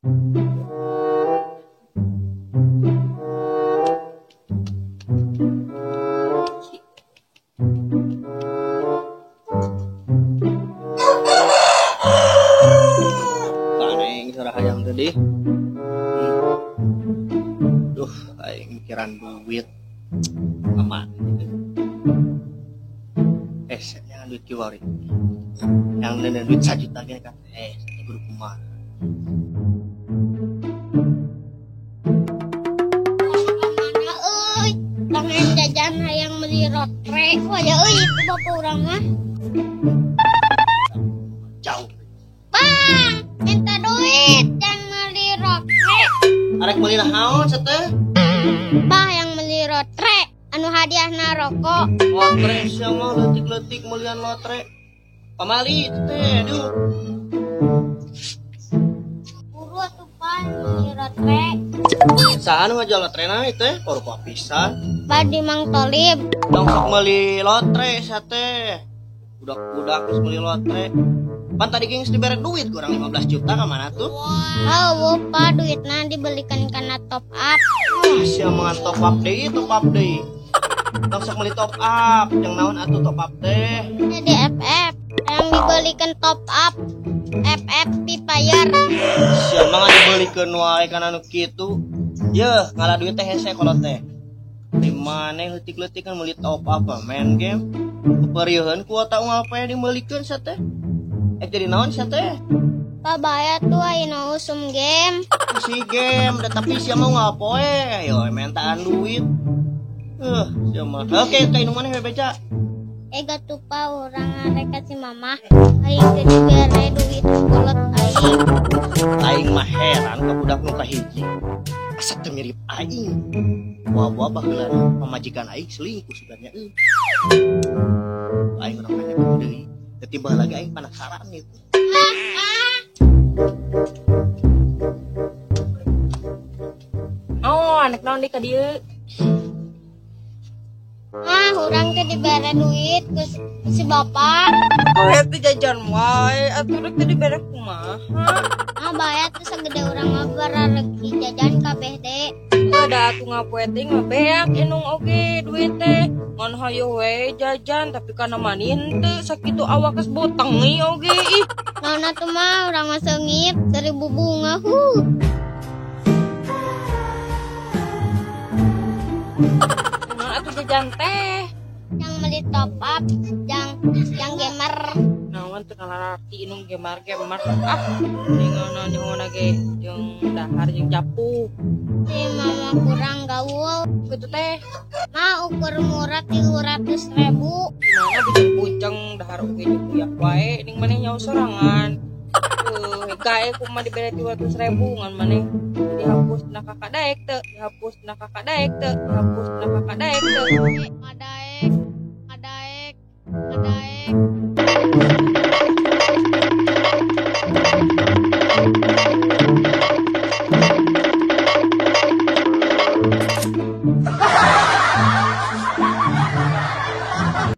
Kaneng sarah hayang tadi. Duh, aing mikiran duit. Aman. Jangan duit kiwari. Yang nenek duit 1 juta gini kan. Saya guru kumah. Tangan jajan hayang beli rotre. Wajah itu bapak urang mah. Jauh. Bang, minta duit dan beli rotre. Arek meuli naon sateh? Bah yang beli rotre. Anu hadiahna rokok. Lotre sama letik-letik meulian lotre. Pamali itu teh, aduh. Buru atuh pan beli rotre. Saan ngajal lotrena teh? Parupa pisan. Badi Mang Tolib. Dong sok meuli lotre sate. Budak-budak geus meuli lotre. Pan tadi geus dibere duit kurang 15 juta ka mana tuh? Oh, pa duitna dibelikan kana top up. Sia mangan top up deui, top up deui. Dong sok meuli top up, yang naon atuh top up teh? Jadi FF yang dibelikan top up. FF Pipayer. Sia mah dibelikeun wae kana nu kitu. Yeuh, ngalah duit teh hese kolot teh. Di mana leutik-leutik kan meuli top up main game. Keperieun kuota ngapae dibelikeun sateh? Jadi naon sateh? Pabaya tuh ayeuna usum game. Si game, tapi sia mau ngapoe? Ayo mentaan duit. Sia mah. Oke, ka inu maneh beca. Ega tuh pa urang ngarek ka si mama. Aing teh dibere duit kolot aing. Aing mah heran ka budak nu kahiji. Asa teu mirip aing. Wah baheula pamajikan aing selingkuh sebenarnya. Aing urang banyak deui. Tiba lagi aing penasaran itu. Oh, anak naon di ka dieu? Urang teh dibere duit ku si bapak. Kowe teh jajan wae, atuh rek teh dibere kumaha? Baya tuh segede urang mah barareki jajan kabeh deh. Ada atuh ngapoe teh ngabeak enung oge duit teh. Ngan hayo we jajan tapi kana manin teu sakitu awak geus botengi oge ih. Naonna tuh mah urang mah seungit 1000 bunga. Nah atuh jajan teh. Yang beli top up, yang gamer. Naon teu ngalarti inung gemar-gemar ningauna nyahona ge jeung dahar jeung japu. Si mama kurang gaul. Kitu teh. Mah ukur murah 300.000. Mana bujang-bujang dahar oge dibuyak wae ning maneh nyaho sorangan. Gae kumaha dibere 200.000 ngan maneh dihapus na kakak daek teu, dihapus na kakak daek teu, dihapus na kakak daek teu. Ngadaek.